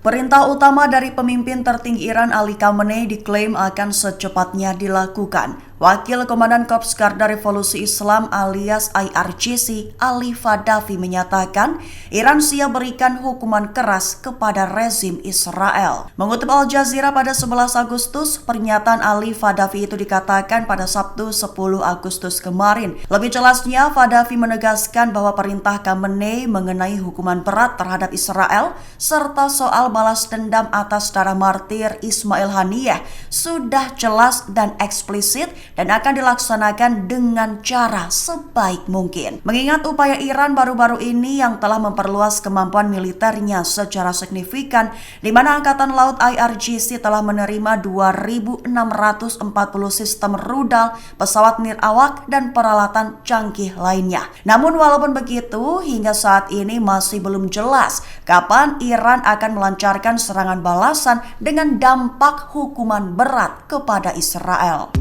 Perintah utama dari pemimpin tertinggi Iran Ali Khamenei diklaim akan secepatnya dilakukan. Wakil Komandan Korps Garda Revolusi Islam alias IRGC, Ali Fadavi menyatakan Iran siap berikan hukuman keras kepada rezim Israel. Mengutip Al Jazeera pada 11 Agustus, pernyataan Ali Fadavi itu dikatakan pada Sabtu 10 Agustus kemarin. Lebih jelasnya, Fadavi menegaskan bahwa perintah Khamenei mengenai hukuman berat terhadap Israel serta soal balas dendam atas darah martir Ismail Haniyeh sudah jelas dan eksplisit dan akan dilaksanakan dengan cara sebaik mungkin. Mengingat upaya Iran baru-baru ini yang telah memperluas kemampuan militernya secara signifikan, di mana Angkatan Laut IRGC telah menerima 2.640 sistem rudal, pesawat nirawak, dan peralatan canggih lainnya. Namun walaupun begitu, hingga saat ini masih belum jelas kapan Iran akan melancarkan serangan balasan dengan dampak hukuman berat kepada Israel.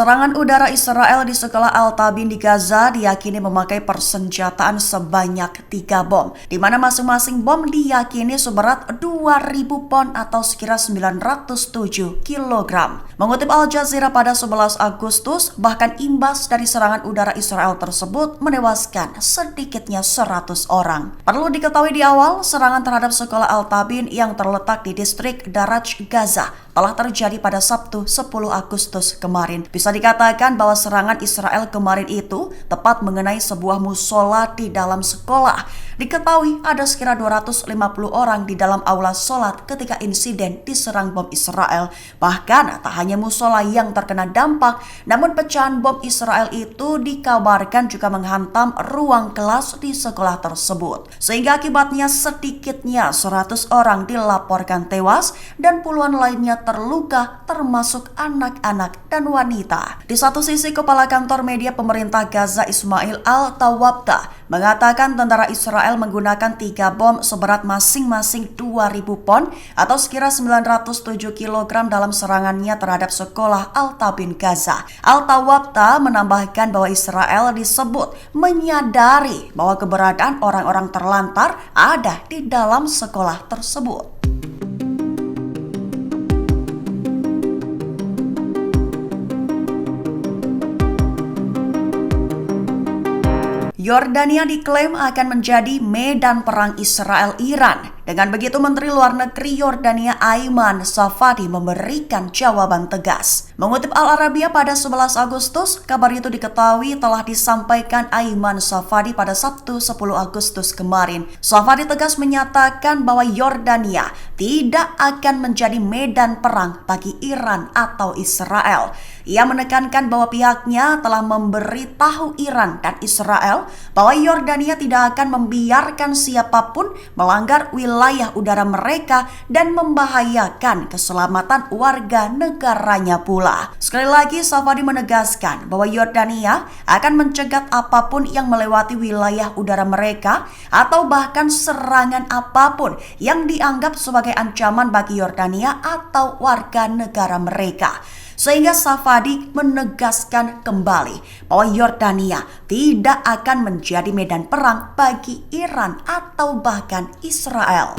Serangan udara Israel di sekolah Al-Tabin di Gaza diyakini memakai persenjataan sebanyak 3 bom, di mana masing-masing bom diyakini seberat 2.000 pon atau sekira 907 kg. Mengutip Al Jazeera pada 11 Agustus, bahkan imbas dari serangan udara Israel tersebut menewaskan sedikitnya 100 orang. Perlu diketahui di awal, serangan terhadap sekolah Al-Tabin yang terletak di distrik Daraj, Gaza telah terjadi pada Sabtu 10 Agustus kemarin. Bisa dikatakan bahwa serangan Israel kemarin itu tepat mengenai sebuah musola di dalam sekolah. Diketahui ada sekira 250 orang di dalam aula sholat ketika insiden diserang bom Israel. Bahkan tak hanya musola yang terkena dampak, namun pecahan bom Israel itu dikabarkan juga menghantam ruang kelas di sekolah tersebut. Sehingga akibatnya sedikitnya 100 orang dilaporkan tewas dan puluhan lainnya terluka, termasuk anak-anak dan wanita. Di satu sisi, Kepala Kantor Media Pemerintah Gaza Ismail Al-Tawabta mengatakan tentara Israel menggunakan 3 bom seberat masing-masing 2.000 pon atau sekira 907 kg dalam serangannya terhadap sekolah Al-Tabin Gaza. Al-Tawabta menambahkan bahwa Israel disebut menyadari bahwa keberadaan orang-orang terlantar ada di dalam sekolah tersebut. Yordania diklaim akan menjadi medan perang Israel-Iran. Dengan begitu, Menteri Luar Negeri Yordania Ayman Safadi memberikan jawaban tegas. Mengutip Al Arabiya pada 11 Agustus, kabar itu diketahui telah disampaikan Ayman Safadi pada Sabtu 10 Agustus kemarin. Safadi tegas menyatakan bahwa Yordania tidak akan menjadi medan perang bagi Iran atau Israel. Ia menekankan bahwa pihaknya telah memberitahu Iran dan Israel bahwa Yordania tidak akan membiarkan siapapun melanggar wilayah udara mereka dan membahayakan keselamatan warga negaranya pula. Sekali lagi, Safadi menegaskan bahwa Yordania akan mencegat apapun yang melewati wilayah udara mereka atau bahkan serangan apapun yang dianggap sebagai ancaman bagi Yordania atau warga negara mereka. Sehingga Safadi menegaskan kembali bahwa Yordania tidak akan menjadi medan perang bagi Iran atau bahkan Israel.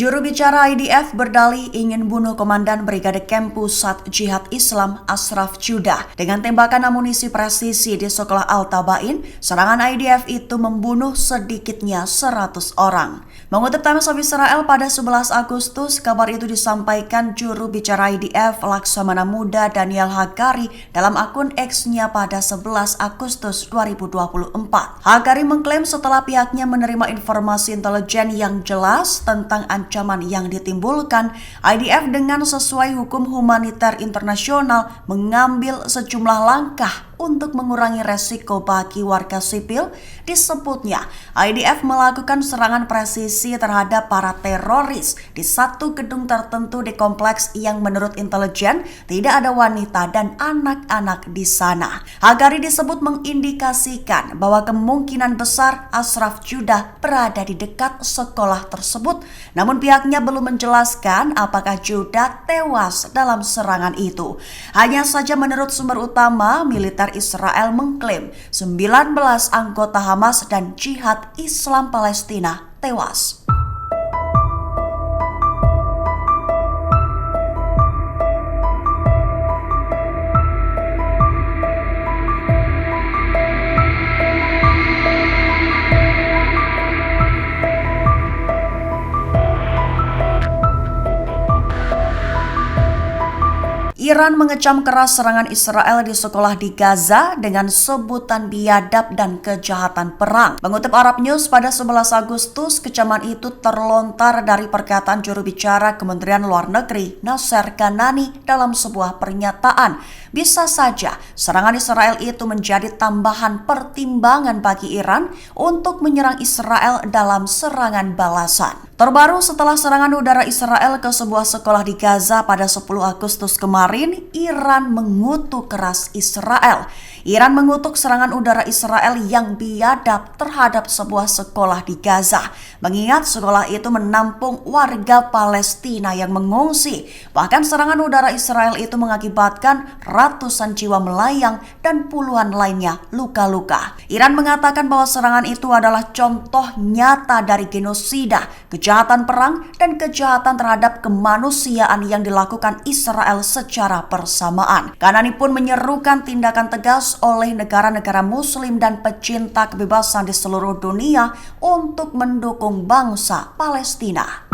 Juru bicara IDF berdalih ingin bunuh Komandan Brigade Camp Pusat Jihad Islam Ashraf Judah dengan tembakan amunisi presisi di sekolah Al-Tabain. Serangan IDF itu membunuh sedikitnya 100 orang. Mengutip Times of Israel pada 11 Agustus, kabar itu disampaikan juru bicara IDF Laksamana Muda Daniel Hagari dalam akun X-nya pada 11 Agustus 2024. Hagari mengklaim setelah pihaknya menerima informasi intelijen yang jelas tentang ancaman ancaman yang ditimbulkan, IDF dengan sesuai hukum humaniter internasional mengambil sejumlah langkah untuk mengurangi resiko bagi warga sipil. Disebutnya, IDF melakukan serangan presisi terhadap para teroris di satu gedung tertentu di kompleks yang menurut intelijen tidak ada wanita dan anak-anak di sana. Hagari disebut mengindikasikan bahwa kemungkinan besar Ashraf Judah berada di dekat sekolah tersebut. Namun pihaknya belum menjelaskan apakah Judah tewas dalam serangan itu. Hanya saja menurut sumber utama, militer Israel mengklaim 19 anggota Hamas dan Jihad Islam Palestina tewas. Iran mengecam keras serangan Israel di sekolah di Gaza dengan sebutan biadab dan kejahatan perang. Mengutip Arab News, pada 11 Agustus, kecaman itu terlontar dari perkataan juru bicara Kementerian Luar Negeri, Nasser Kanani, dalam sebuah pernyataan. Bisa saja serangan Israel itu menjadi tambahan pertimbangan bagi Iran untuk menyerang Israel dalam serangan balasan. Terbaru setelah serangan udara Israel ke sebuah sekolah di Gaza pada 10 Agustus kemarin, Iran mengutuk keras Israel. Iran mengutuk serangan udara Israel yang biadab terhadap sebuah sekolah di Gaza, mengingat sekolah itu menampung warga Palestina yang mengungsi. Bahkan serangan udara Israel itu mengakibatkan ratusan jiwa melayang dan puluhan lainnya luka-luka. Iran mengatakan bahwa serangan itu adalah contoh nyata dari genosida, kejahatan perang, dan kejahatan terhadap kemanusiaan yang dilakukan Israel secara bersamaan. Kanani pun menyerukan tindakan tegas oleh negara-negara muslim dan pecinta kebebasan di seluruh dunia untuk mendukung bangsa Palestina.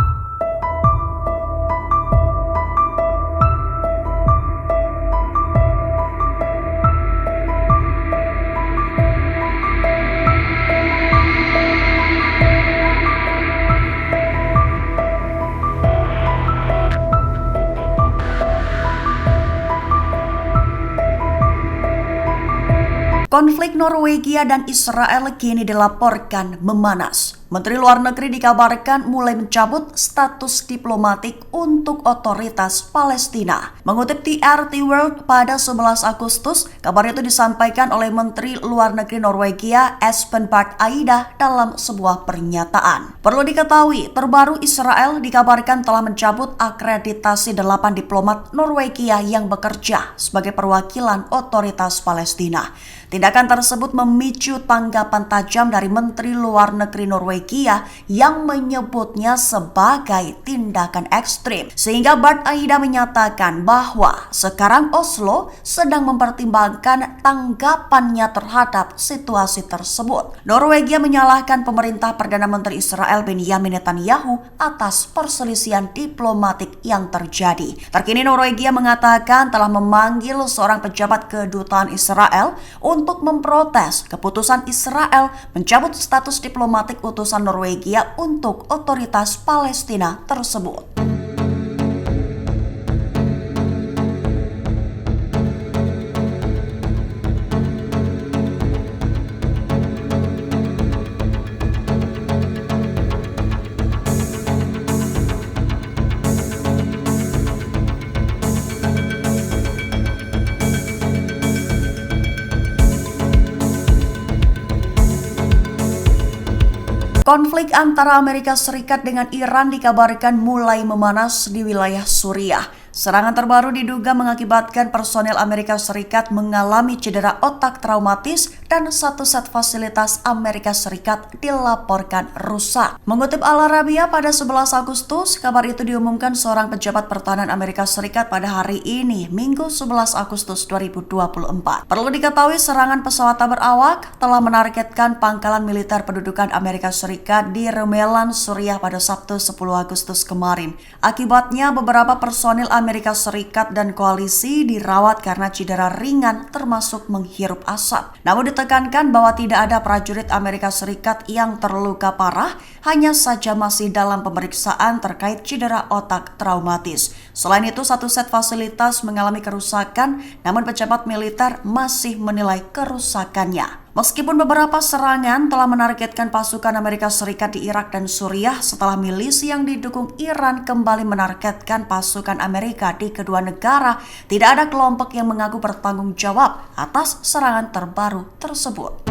Konflik Norwegia dan Israel kini dilaporkan memanas. Menteri Luar Negeri dikabarkan mulai mencabut status diplomatik untuk otoritas Palestina. Mengutip TRT World pada 11 Agustus, kabar itu disampaikan oleh Menteri Luar Negeri Norwegia Espen Barth Eide dalam sebuah pernyataan. Perlu diketahui, terbaru Israel dikabarkan telah mencabut akreditasi 8 diplomat Norwegia yang bekerja sebagai perwakilan otoritas Palestina. Tindakan tersebut memicu tanggapan tajam dari Menteri Luar Negeri Norwegia yang menyebutnya sebagai tindakan ekstrim. Sehingga Barth Eide menyatakan bahwa sekarang Oslo sedang mempertimbangkan tanggapannya terhadap situasi tersebut. Norwegia menyalahkan pemerintah Perdana Menteri Israel Benjamin Netanyahu atas perselisihan diplomatik yang terjadi. Terkini Norwegia mengatakan telah memanggil seorang pejabat kedutaan Israel untuk memprotes keputusan Israel mencabut status diplomatik utusan Norwegia untuk otoritas Palestina tersebut. Konflik antara Amerika Serikat dengan Iran dikabarkan mulai memanas di wilayah Suriah. Serangan terbaru diduga mengakibatkan personel Amerika Serikat mengalami cedera otak traumatis dan satu set fasilitas Amerika Serikat dilaporkan rusak. Mengutip Al Arabiya pada 11 Agustus, kabar itu diumumkan seorang pejabat pertahanan Amerika Serikat pada hari ini, Minggu 11 Agustus 2024. Perlu diketahui serangan pesawat tak berawak telah menargetkan pangkalan militer pendudukan Amerika Serikat di Remelan, Suriah pada Sabtu 10 Agustus kemarin. Akibatnya beberapa personil Amerika Serikat dan koalisi dirawat karena cedera ringan termasuk menghirup asap. Namun ditekankan bahwa tidak ada prajurit Amerika Serikat yang terluka parah, hanya saja masih dalam pemeriksaan terkait cedera otak traumatis. Selain itu, satu set fasilitas mengalami kerusakan, namun pejabat militer masih menilai kerusakannya. Meskipun beberapa serangan telah menargetkan pasukan Amerika Serikat di Irak dan Suriah setelah milisi yang didukung Iran kembali menargetkan pasukan Amerika di kedua negara, tidak ada kelompok yang mengaku bertanggung jawab atas serangan terbaru tersebut.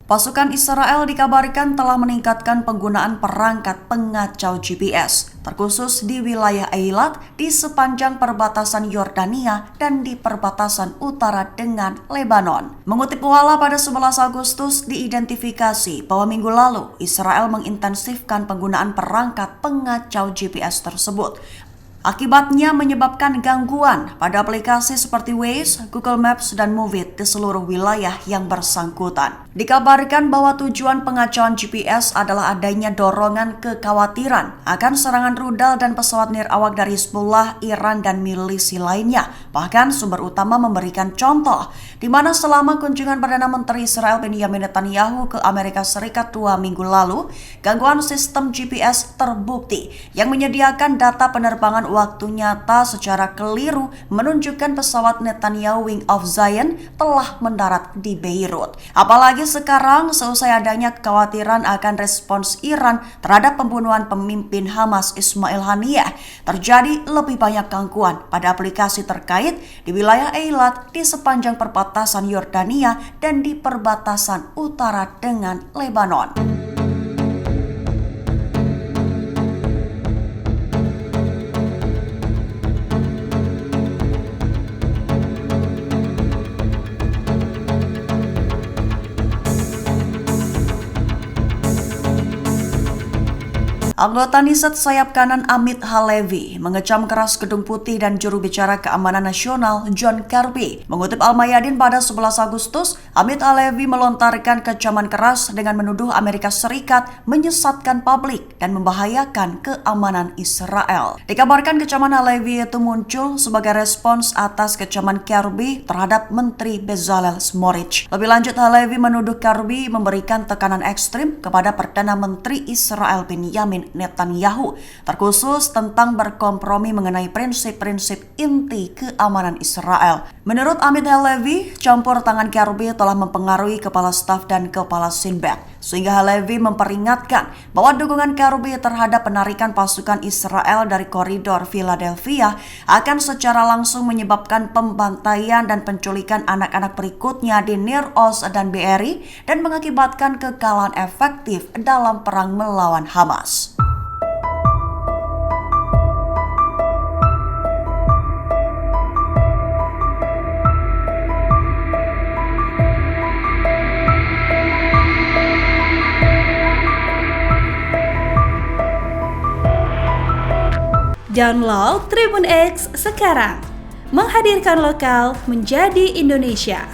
Pasukan Israel dikabarkan telah meningkatkan penggunaan perangkat pengacau GPS, terkhusus di wilayah Eilat di sepanjang perbatasan Yordania dan di perbatasan utara dengan Lebanon. Mengutip Wala pada 11 Agustus diidentifikasi bahwa minggu lalu Israel mengintensifkan penggunaan perangkat pengacau GPS tersebut. Akibatnya menyebabkan gangguan pada aplikasi seperti Waze, Google Maps, dan Move It di seluruh wilayah yang bersangkutan. Dikabarkan bahwa tujuan pengacauan GPS adalah adanya dorongan kekhawatiran akan serangan rudal dan pesawat nirawak dari Hizbullah, Iran, dan milisi lainnya. Bahkan sumber utama memberikan contoh, di mana selama kunjungan Perdana Menteri Israel Benjamin Netanyahu ke Amerika Serikat 2 minggu lalu, gangguan sistem GPS terbukti yang menyediakan data penerbangan waktu nyata secara keliru menunjukkan pesawat Netanyahu Wing of Zion telah mendarat di Beirut. Apalagi sekarang seusai adanya kekhawatiran akan respons Iran terhadap pembunuhan pemimpin Hamas Ismail Haniyeh, terjadi lebih banyak gangguan pada aplikasi terkait di wilayah Eilat di sepanjang perbatasan Yordania dan di perbatasan utara dengan Lebanon. Anggota Knesset sayap kanan Amit Halevi mengecam keras Gedung Putih dan juru bicara keamanan nasional John Kirby. Mengutip Al-Mayadin pada 11 Agustus, Amit Halevi melontarkan kecaman keras dengan menuduh Amerika Serikat menyesatkan publik dan membahayakan keamanan Israel. Dikabarkan kecaman Halevi itu muncul sebagai respons atas kecaman Kirby terhadap Menteri Bezalel Smotrich. Lebih lanjut, Halevi menuduh Kirby memberikan tekanan ekstrim kepada Perdana Menteri Israel Benjamin Netanyahu, terkhusus tentang berkompromi mengenai prinsip-prinsip inti keamanan Israel. Menurut Amit Halevi, campur tangan Kirby telah mempengaruhi kepala staf dan kepala Shin Bet, sehingga Halevi memperingatkan bahwa dukungan Kirby terhadap penarikan pasukan Israel dari koridor Philadelphia akan secara langsung menyebabkan pembantaian dan penculikan anak-anak berikutnya di Nir Oz dan Be'eri dan mengakibatkan kekalahan efektif dalam perang melawan Hamas. Download Tribun X sekarang, menghadirkan lokal menjadi Indonesia.